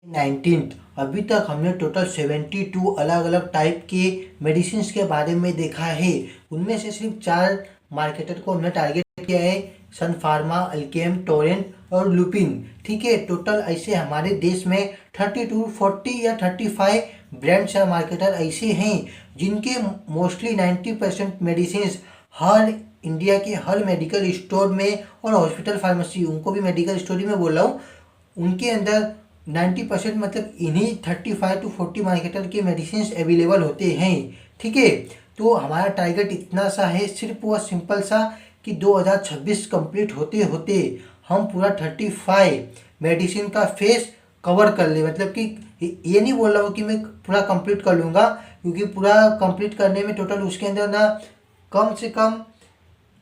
19। अभी तक हमने टोटल 72 अलग अलग टाइप के मेडिसिन के बारे में देखा है। उनमें से सिर्फ 4 मार्केटर को हमने टारगेट किया है, सन फार्मा, अल्केम, टोरेंट और लुपिन। ठीक है, टोटल ऐसे हमारे देश में 32, 40 या 35 ब्रांड्स या मार्केटर ऐसे हैं जिनके मोस्टली 90% मेडिसिन हर इंडिया के हर मेडिकल स्टोर में और हॉस्पिटल फार्मेसी, उनको भी मेडिकल स्टोर ही में बोल रहा हूँ, उनके अंदर 90% मतलब इन्हीं 35 to 40 मार्केटर के मेडिसिन अवेलेबल होते हैं। ठीक है, तो हमारा टारगेट इतना सा है, सिर्फ वह सिंपल सा कि 2026 कंप्लीट होते होते हम पूरा 35 मेडिसिन का फेस कवर कर ले। मतलब कि ये नहीं बोल रहा हूँ कि मैं पूरा कंप्लीट कर लूँगा, क्योंकि पूरा कंप्लीट करने में टोटल उसके अंदर ना कम से कम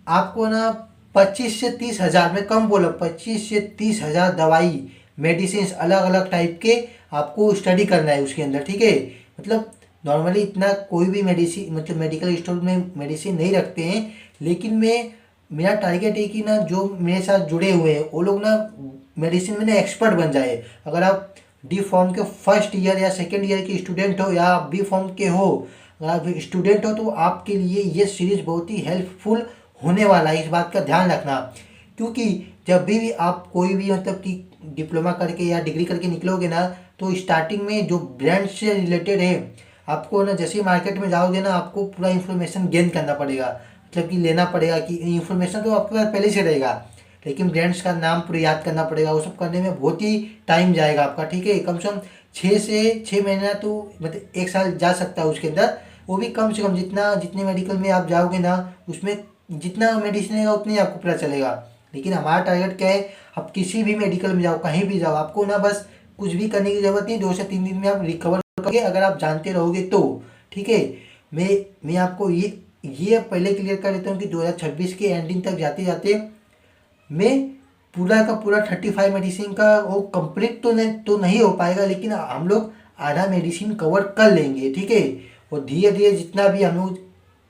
आपको ना 25 से 30 हज़ार, मैं कम बोला, 25 से 30 हज़ार दवाई मेडिसिन अलग अलग टाइप के आपको स्टडी करना है उसके अंदर। ठीक है, मतलब नॉर्मली इतना कोई भी मेडिसिन मतलब मेडिकल स्टोर में मेडिसिन नहीं रखते हैं, लेकिन मेरा टारगेट है कि ना जो मेरे साथ जुड़े हुए हैं वो लोग ना मेडिसिन में ना एक्सपर्ट बन जाए। अगर आप डी फॉर्म के फर्स्ट ईयर या सेकेंड ईयर के स्टूडेंट हो या आप बी फॉर्म के हो, अगर आप स्टूडेंट हो तो आपके लिए ये सीरीज बहुत ही हेल्पफुल होने वाला है। इस बात का ध्यान रखना, क्योंकि जब भी आप कोई भी मतलब कि डिप्लोमा करके या डिग्री करके निकलोगे ना, तो स्टार्टिंग में जो ब्रांड से रिलेटेड है आपको ना, जैसे ही मार्केट में जाओगे ना, आपको पूरा इन्फॉर्मेशन गेन करना पड़ेगा, मतलब कि लेना पड़ेगा। कि इन्फॉर्मेशन तो आपके पास पहले से रहेगा, लेकिन ब्रांड्स का नाम पूरा याद करना पड़ेगा। वो सब करने में बहुत ही टाइम जाएगा आपका। ठीक है, कम से कम 6 महीना तो मतलब 1 साल जा सकता है उसके अंदर। वो भी कम से कम जितने मेडिकल में आप जाओगे ना, उसमें जितना मेडिसिन है उतनी आपको पता चलेगा। लेकिन हमारा टारगेट क्या है, आप किसी भी मेडिकल में जाओ, कहीं भी जाओ, आपको ना बस कुछ भी करने की ज़रूरत नहीं, 2 से 3 दिन में आप रिकवर करोगे अगर आप जानते रहोगे तो। ठीक है, मैं आपको ये पहले क्लियर कर देता हूँ कि 2026 के एंडिंग तक जाते जाते मैं पूरा का पूरा 35 मेडिसिन का वो कंप्लीट तो नहीं हो पाएगा, लेकिन हम लोग आधा मेडिसिन कवर कर लेंगे। ठीक है, और धीरे धीरे जितना भी हम लोग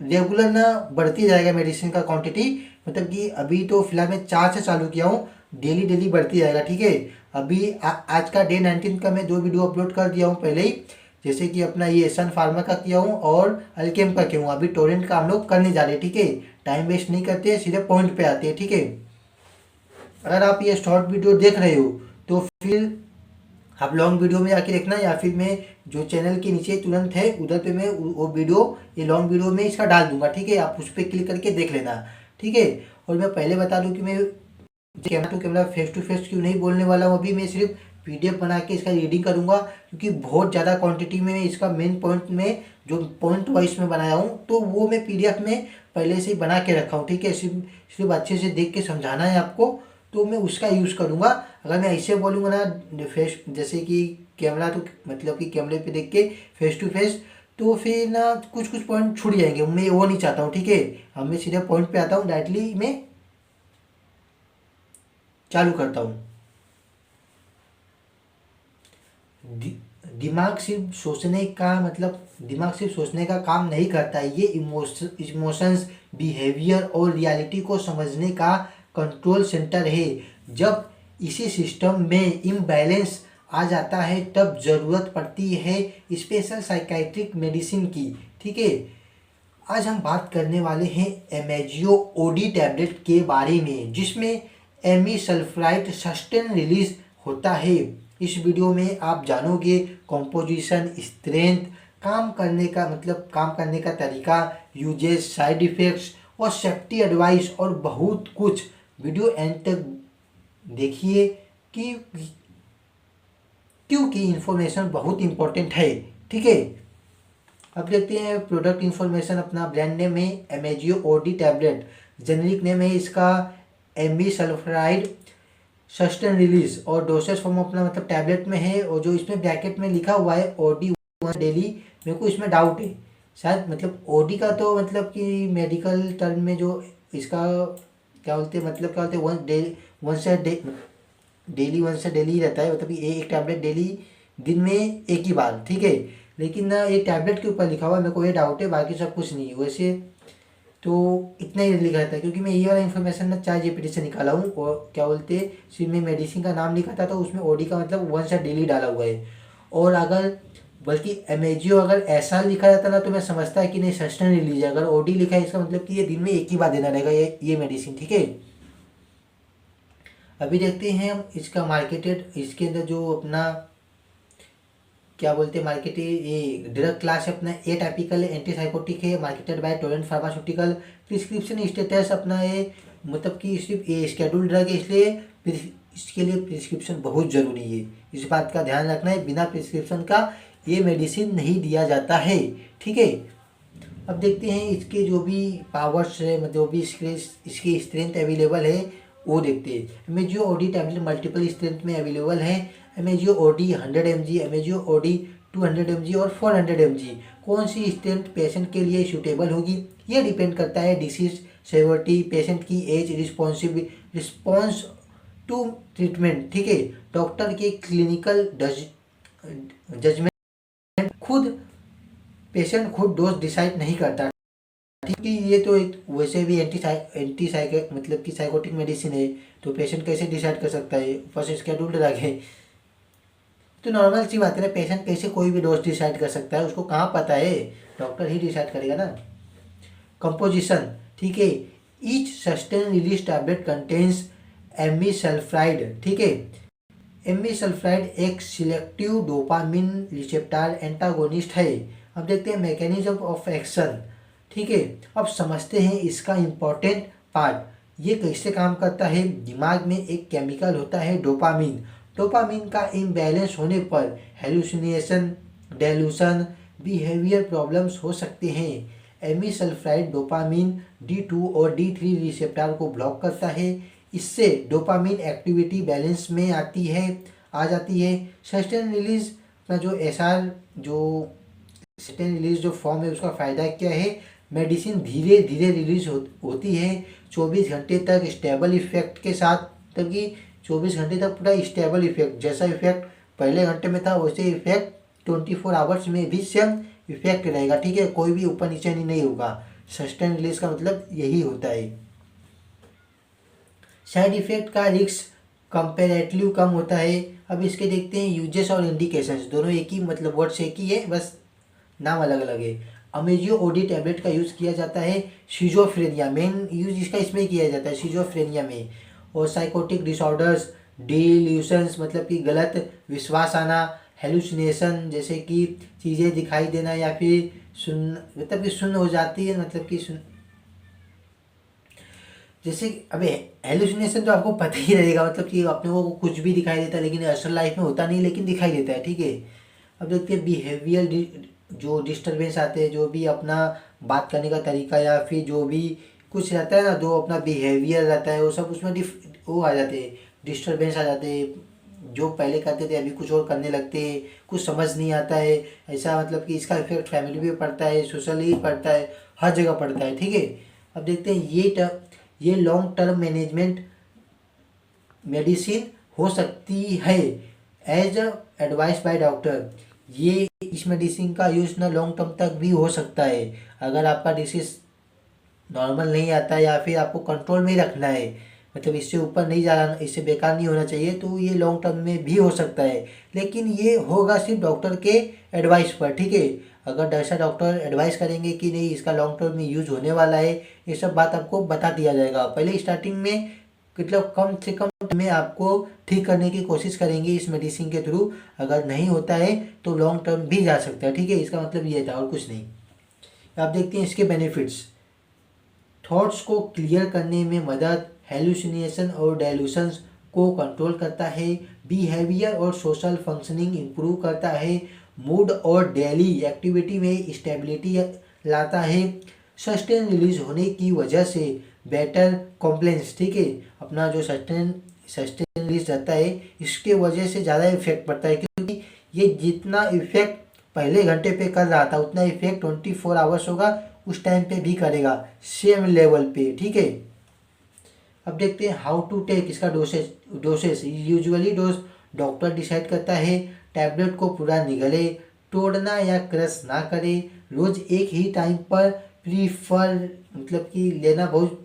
रेगुलर ना बढ़ती जाएगा मेडिसिन का क्वांटिटी। मतलब कि अभी तो फिलहाल मैं 4 से चालू किया हूँ, डेली डेली बढ़ती जाएगा। ठीक है, अभी आज का डे 19 का मैं 2 वीडियो अपलोड कर दिया हूँ पहले ही, जैसे कि अपना ये सन फार्मा का किया हूँ और अल्केम का किया हूँ। अभी टोरेंट का हम लोग करने जा रहे हैं। ठीक है, टाइम वेस्ट नहीं करते, सीधे पॉइंट पे आते हैं। ठीक है, अगर आप ये शॉर्ट वीडियो देख रहे हो तो फिर आप लॉन्ग वीडियो में जाके देखना, या फिर मैं जो चैनल के नीचे तुरंत है उधर पे मैं वो वीडियो, ये लॉन्ग वीडियो में इसका डाल दूंगा। ठीक है, आप उस पर क्लिक करके देख लेना। ठीक है, और मैं पहले बता दूं कि मैं camera to camera face to face क्यों नहीं बोलने वाला हूँ। अभी मैं सिर्फ पीडीएफ बना के इसका रीडिंग करूँगा, क्योंकि बहुत ज़्यादा क्वांटिटी में इसका मेन पॉइंट में जो पॉइंट वाइज में बनाया हूँ, तो वो मैं पीडीएफ में पहले से ही बना के रखा हूँ। ठीक है, सिर्फ अच्छे से देख के समझाना है आपको, तो मैं उसका यूज़ करूँगा। अगर मैं ऐसे बोलूँगा ना फेस, जैसे कि कैमरा तो मतलब कि कैमरे पे देख के फेस टू फेस, तो फिर ना कुछ कुछ पॉइंट छूट जाएंगे, मैं वो नहीं चाहता हूँ। ठीक है, अब मैं सीधे पॉइंट पे आता हूँ, डायरेक्टली मैं चालू करता हूँ। दिमाग सिर्फ सोचने का मतलब दिमाग सिर्फ सोचने का काम नहीं करता है, ये इमोशंस, बिहेवियर और रियलिटी को समझने का कंट्रोल सेंटर है। जब इसी सिस्टम में इम्बैलेंस आ जाता है तब ज़रूरत पड़ती है स्पेशल साइकाइट्रिक मेडिसिन की। ठीक है, आज हम बात करने वाले हैं एमेजियो ओडी टैबलेट के बारे में, जिसमें एमी सल्फराइड सस्टेन रिलीज होता है। इस वीडियो में आप जानोगे कॉम्पोजिशन, स्ट्रेंथ, काम करने का तरीका, यूजेस, साइड इफ़ेक्ट्स और सेफ्टी एडवाइस और बहुत कुछ। वीडियो एंड तक देखिए कि क्योंकि इन्फॉर्मेशन बहुत इंपॉर्टेंट है। ठीक है, अब देखते हैं प्रोडक्ट इन्फॉर्मेशन। अपना ब्रांड नेम है एमेजियो ओडी टैबलेट, जेनरिक नेम है इसका एमी सल्फराइड सस्टेन रिलीज, और डोसेज फॉर्म अपना मतलब टैबलेट में है, और जो इसमें ब्रैकेट में लिखा हुआ है ओडी डेली, मेरे को इसमें डाउट है शायद, मतलब ओडी का तो मतलब कि मेडिकल टर्म में जो इसका क्या बोलते हैं, मतलब क्या बोलते हैं, वन से डेली ही रहता है, मतलब कि एक टैबलेट डेली, दिन में एक ही बार। ठीक है, लेकिन ना ये टैबलेट के ऊपर लिखा हुआ है, मेरे को ये डाउट है, बाकी सब कुछ नहीं है। वैसे तो इतना ही लिखा था, क्योंकि मैं ये वाला इन्फॉर्मेशन ना चार जीपीटी से निकाला हूँ। और क्या बोलते हैं, सिर्फ में मेडिसिन का नाम लिखा था तो उसमें ओडी का मतलब वन साइड डेली डाला हुआ है। और अगर बल्कि एमएजीओ अगर ऐसा लिखा जाता ना तो मैं समझता है कि नहीं सस्टेन रिलीज है। अगर ओडी लिखा है इसका मतलब कि ये दिन में एक ही बार देना रहेगा ये मेडिसिन, ठीक है। अभी देखते हैं हम इसका मार्केटेड, इसके अंदर जो अपना क्या बोलते हैं मार्केट, ये ड्रग क्लास है अपना ए टाइपिकल एंटीसाइकोटिक है, marketed bye Torrent pharmaceutical. Prescription status अपना है, मतलब कि सिर्फ ये शेड्यूल ड्रग है, इसलिए इसके लिए प्रिस्क्रिप्शन बहुत ज़रूरी है। इस बात का ध्यान रखना है, बिना प्रिस्क्रिप्शन का ये मेडिसिन नहीं दिया जाता है, ठीक है। अब देखते हैं इसके जो भी पावर्स है, जो भी इसकी स्ट्रेंथ अवेलेबल है वो देखते हैं। एमेजियो ओडी टैबलेट मल्टीपल स्ट्रेंथ में अवेलेबल है। एमेजियो ओडी 100 mg, एमेजियो ओडी 200 mg और 400 mg। कौन सी स्ट्रेंथ पेशेंट के लिए सूटेबल होगी ये डिपेंड करता है डिसीज सेवरिटी, पेशेंट की एज, रिस्पॉन्स टू ट्रीटमेंट, ठीक है। डॉक्टर के क्लिनिकल जजमेंट खुद, पेशेंट खुद डोज डिसाइड नहीं करता, ठीक है। ये तो एक वैसे भी एंटी मतलब कि साइकोटिक मेडिसिन है, तो पेशेंट कैसे डिसाइड कर सकता है, फर्स्ट स्केड्यूल्ड रखे। तो नॉर्मल सी बात है ना, पेशेंट कैसे कोई भी डोज डिसाइड कर सकता है, उसको कहाँ पता है, डॉक्टर ही डिसाइड करेगा ना। कंपोजिशन, ठीक है। Each sustain release tablet contains amisulpride, ठीक है। एमिसल्फाइड एक सिलेक्टिव डोपामिन रिसेप्टर एंटागोनिस्ट है। अब देखते हैं मैकेनिज्म ऑफ एक्शन, ठीक है। अब समझते हैं इसका इम्पोर्टेंट पार्ट, ये कैसे काम करता है। दिमाग में एक केमिकल होता है डोपामिन, डोपामिन का इम्बैलेंस होने पर हेलुसिनेशन, डेलूशन, बिहेवियर प्रॉब्लम्स हो सकते हैं। एमिसल्फाइड डोपामिन D2 और D3 रिसेप्टर को ब्लॉक करता है, इससे डोपामिन एक्टिविटी बैलेंस में आ जाती है। सस्टेन रिलीज का जो SR जो सस्टेन रिलीज जो फॉर्म है उसका फ़ायदा क्या है, मेडिसिन धीरे धीरे रिलीज होती है 24 घंटे तक स्टेबल इफेक्ट के साथ, तभी 24 घंटे तक पूरा स्टेबल इफेक्ट, जैसा इफेक्ट पहले घंटे में था वैसे इफेक्ट 24 आवर्स में भी सेम इफेक्ट रहेगा, ठीक है। कोई भी ऊपर नीचे नहीं होगा। सस्टेन रिलीज का मतलब यही होता है। साइड इफेक्ट का रिस्क कंपेरेटिवली कम होता है। अब इसके देखते हैं यूजेस और इंडिकेशंस, दोनों एक ही मतलब वर्ड्स एक ही है, बस नाम अलग अलग है। अमेजियो ओडी टैबलेट का यूज़ किया जाता है शिजोफ्रेनिया, मेन यूज इसका इसमें किया जाता है शिजोफ्रेनिया में, और साइकोटिक डिसऑर्डर्स, डिल्यूशंस मतलब कि गलत विश्वास आना, हेलुसिनेशन जैसे कि चीज़ें दिखाई देना या फिर सुन मतलब कि सुन हो जाती है, मतलब कि सुन जैसे अबे हेलुसिनेशन तो आपको पता ही रहेगा, मतलब कि अपने को कुछ भी दिखाई देता है लेकिन असल लाइफ में होता नहीं, लेकिन दिखाई देता है, ठीक है। अब देखते हैं बिहेवियर जो डिस्टर्बेंस आते हैं, जो भी अपना बात करने का तरीका या फिर जो भी कुछ रहता है ना, जो अपना बिहेवियर रहता है वो सब उसमें वो आ जाते हैं, डिस्टर्बेंस आ जाते हैं। जो पहले करते थे अभी कुछ और करने लगते हैं, कुछ समझ नहीं आता है, ऐसा मतलब कि इसका इफेक्ट फैमिली भी पड़ता है, सोशली पड़ता है, हर जगह पड़ता है, ठीक है। अब देखते हैं ये लॉन्ग टर्म मैनेजमेंट मेडिसिन हो सकती है एज एडवाइस बाय डॉक्टर। ये इस मेडिसिन का यूज़ ना लॉन्ग टर्म तक भी हो सकता है। अगर आपका डिसीज नॉर्मल नहीं आता है या फिर आपको कंट्रोल में ही रखना है, मतलब इससे ऊपर नहीं जाना, इससे बेकार नहीं होना चाहिए, तो ये लॉन्ग टर्म में भी हो सकता है, लेकिन ये होगा सिर्फ डॉक्टर के एडवाइस पर, ठीक है। अगर ऐसा डॉक्टर एडवाइस करेंगे कि नहीं इसका लॉन्ग टर्म में यूज होने वाला है, ये सब बात आपको बता दिया जाएगा। पहले स्टार्टिंग में मतलब कम से कम में आपको ठीक करने की कोशिश करेंगे इस मेडिसिन के थ्रू, अगर नहीं होता है तो लॉन्ग टर्म भी जा सकता है, ठीक है। इसका मतलब ये था और कुछ नहीं। आप देखते हैं इसके बेनिफिट्स, थॉट्स को क्लियर करने में मदद, हेलुसिनेशन और डेलूशंस को कंट्रोल करता है, बिहेवियर और सोशल फंक्शनिंग इम्प्रूव करता है, मूड और डेली एक्टिविटी में स्टेबिलिटी लाता है, सस्टेन रिलीज होने की वजह से बेटर कॉम्प्लेंस, ठीक है। अपना जो सस्टेन रिलीज रहता है इसके वजह से ज़्यादा इफेक्ट पड़ता है, क्योंकि ये जितना इफेक्ट पहले घंटे पे कर रहा था उतना इफेक्ट 24 आवर्स होगा उस टाइम पे भी करेगा सेम लेवल पे, ठीक है। अब देखते हैं हाउ टू टेक, इसका doses usually dose doctor decide करता है। टैबलेट को पूरा निगले, तोड़ना या क्रश ना करें, रोज एक ही टाइम पर प्रीफर मतलब कि लेना बहुत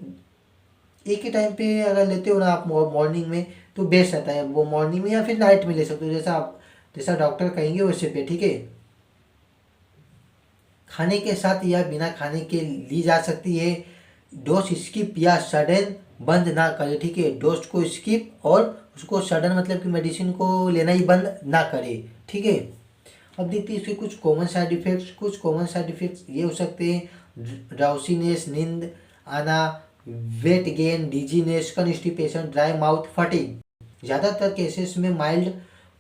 एक ही टाइम पे अगर लेते हो ना आप मॉर्निंग में तो बेस्ट रहता है, वो मॉर्निंग में या फिर नाइट में ले सकते हो, जैसा डॉक्टर कहेंगे वैसे पे, ठीक है। खाने के साथ या बिना खाने के ली जा सकती है। डोज स्किप या सडन बंद ना करे, ठीक है। डोज को स्किप और उसको सडन मतलब कि मेडिसिन को लेना ही बंद ना करे, ठीक है। अब देखते हैं इसके कुछ कॉमन साइड इफ़ेक्ट्स। कुछ कॉमन साइड इफ़ेक्ट्स ये हो सकते हैं ड्राउसीनेस, नींद आना, weight gain, dizziness, constipation, dry mouth, fatigue. ज़्यादातर केसेस में माइल्ड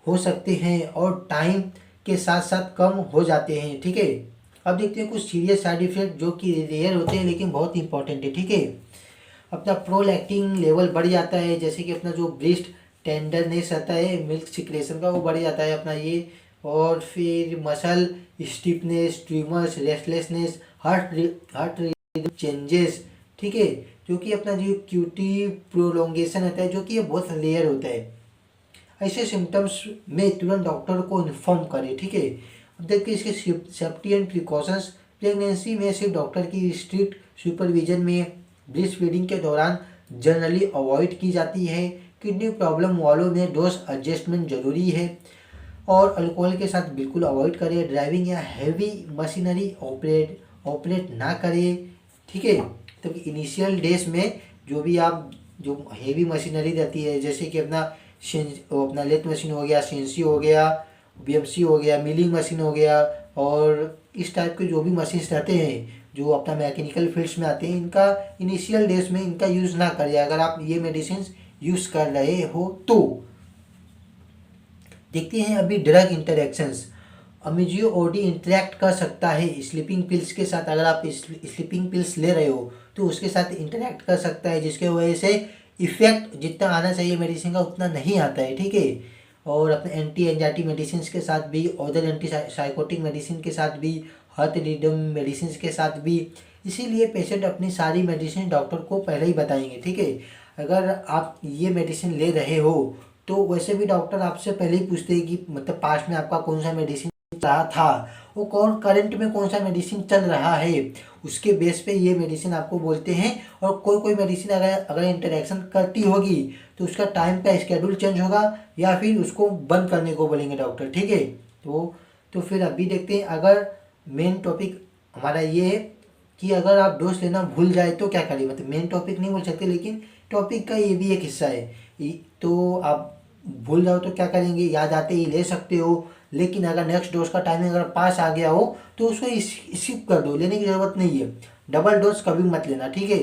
हो सकते हैं और टाइम के साथ साथ कम हो जाते हैं, ठीक है। अब देखते हैं कुछ सीरियस साइड इफ़ेक्ट जो कि रेयर होते हैं लेकिन बहुत इंपॉर्टेंट है, ठीक है। अपना प्रोलैक्टिन लेवल बढ़ जाता है, जैसे कि अपना जो ब्रेस्ट टेंडरनेस रहता है मिल्क सिक्रेशन का वो बढ़ जाता है अपना ये। और फिर muscle stiffness, tumours, restlessness, heart rhythm changes, ठीक है। जो कि अपना जो क्यूटी प्रोलोंगेशन रहता है जो कि ये बहुत रेयर होता है। ऐसे सिम्टम्स में तुरंत डॉक्टर को इन्फॉर्म करें, ठीक है। अब देखिए इसके सेफ्टी एंड प्रिकॉशंस। प्रेगनेंसी में सिर्फ डॉक्टर की स्ट्रिक्ट सुपरविजन में ब्रेस्ट फीडिंग के दौरान जनरली अवॉइड की जाती है। किडनी प्रॉब्लम वालों में डोज एडजस्टमेंट जरूरी है और अल्कोहल के साथ बिल्कुल अवॉइड करें। ड्राइविंग या हैवी मशीनरी ऑपरेट ना करें, ठीक है। तो इनिशियल डेज में जो भी आप जो हैवी मशीनरी रहती है जैसे कि अपना लेथ मशीन हो गया, सीएनसी हो गया, बीएमसी हो गया, मिलिंग मशीन हो गया, और इस टाइप के जो भी मशीन्स रहते हैं जो अपना मैकेनिकल फील्ड्स में आते हैं, इनका इनिशियल डेज में इनका यूज़ ना करिए अगर आप ये मेडिसिन यूज़ कर रहे हो तो। देखते हैं अभी ड्रग इंटरेक्शंस। अमेजियो ओडी इंटरेक्ट कर सकता है स्लीपिंग पिल्स के साथ। अगर आप स्लीपिंग पिल्स ले रहे हो तो उसके साथ इंटरेक्ट कर सकता है, जिसके वजह से इफेक्ट जितना आना चाहिए मेडिसिन का उतना नहीं आता है, ठीक है। और अपने एंटी एंजाइटी मेडिसिन के साथ भी, अदर एंटी साइकोटिक मेडिसिन के साथ भी, हार्ट रिदम मेडिसिन के साथ भी। इसीलिए पेशेंट अपनी सारी मेडिसिन डॉक्टर को पहले ही बताएंगे, ठीक है। अगर आप ये मेडिसिन ले रहे हो तो वैसे भी डॉक्टर आपसे पहले ही पूछते हैं कि मतलब पास्ट में आपका कौन सा मेडिसिन रहा था, वो कौन करंट में कौन सा मेडिसिन चल रहा है, उसके बेस पे ये मेडिसिन आपको बोलते हैं। और कोई कोई मेडिसिन अगर अगर इंटरेक्शन करती होगी तो उसका टाइम का स्केड्यूल चेंज होगा या फिर उसको बंद करने को बोलेंगे डॉक्टर, ठीक है। तो फिर अभी देखते हैं, अगर मेन टॉपिक हमारा ये है कि अगर आप डोज लेना भूल जाए तो क्या करें। मतलब मेन टॉपिक नहीं बोल सकते लेकिन टॉपिक का ये भी एक हिस्सा है। तो आप भूल जाओ तो क्या करेंगे, याद आते ही ले सकते हो, लेकिन अगर नेक्स्ट डोज का टाइमिंग अगर पास आ गया हो तो उसको स्किप कर दो, लेने की ज़रूरत नहीं है। डबल डोज कभी मत लेना, ठीक है।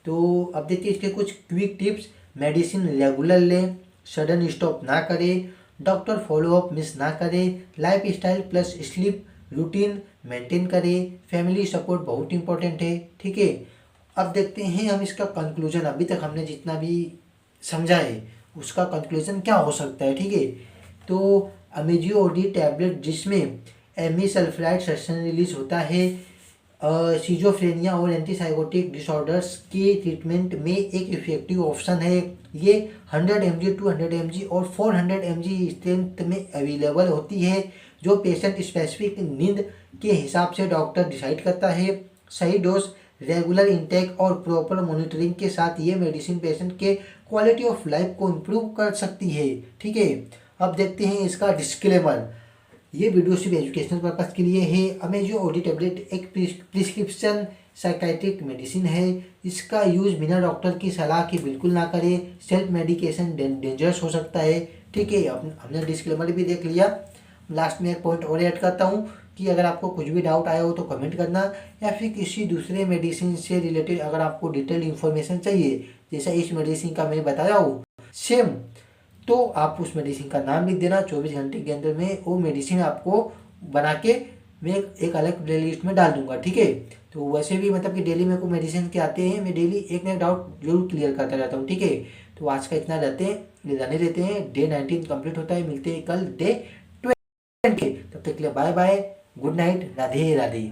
तो अब देखिए इसके कुछ क्विक टिप्स। मेडिसिन रेगुलर लें, सडन स्टॉप ना करें, डॉक्टर फॉलोअप मिस ना करें, life style plus sleep routine maintain करें, फैमिली सपोर्ट बहुत इंपॉर्टेंट है, ठीक है। अब देखते हैं हम इसका कंक्लूजन। अभी तक हमने जितना भी समझा है उसका कंक्लूजन क्या हो सकता है, ठीक है। तो अमेजियो ओडी टैबलेट जिसमें एमीसल्फाइड सब्सटेंस रिलीज होता है सिजोफ्रेनिया और एंटीसाइकोटिक डिसऑर्डर्स के ट्रीटमेंट में एक इफेक्टिव ऑप्शन है। ये 100 mg 200 mg और 400 mg स्ट्रेंथ में अवेलेबल होती है, जो पेशेंट स्पेसिफिक नीड के हिसाब से डॉक्टर डिसाइड करता है। सही डोज, रेगुलर इंटेक और प्रॉपर मॉनिटरिंग के साथ ये मेडिसिन पेशेंट के क्वालिटी ऑफ लाइफ को इम्प्रूव कर सकती है, ठीक है। अब देखते हैं इसका डिस्क्लेमर। ये वीडियो सिर्फ एजुकेशनल पर्पज़ के लिए है। अमेजियो ओडी टैबलेट एक प्रिस्क्रिप्शन साइकाइट्रिक मेडिसिन है। इसका यूज़ बिना डॉक्टर की सलाह के बिल्कुल ना करें। सेल्फ मेडिकेशन डेंजरस हो सकता है, ठीक है। हमने डिस्क्लेमर भी देख लिया। लास्ट में एक पॉइंट और ऐड करता हूँ कि अगर आपको कुछ भी डाउट आया हो तो कमेंट करना, या फिर किसी दूसरे मेडिसिन से रिलेटेड अगर आपको डिटेल इन्फॉर्मेशन चाहिए जैसा इस मेडिसिन का मैं बताया हूँ सेम, तो आप उस मेडिसिन का नाम लिख देना। 24 घंटे के अंदर में वो मेडिसिन आपको बना के मैं एक अलग प्ले लिस्ट में डाल दूंगा, ठीक है। तो वैसे भी मतलब कि डेली मेरे को मेडिसिन के आते हैं, मैं डेली एक ना एक डाउट जरूर क्लियर करता रहता हूँ, ठीक है। तो आज का इतना रहने देते हैं। डे 19 कंप्लीट होता है, मिलते हैं कल डे 20। तब तक के लिए bye bye, good night, Radhe Radhe.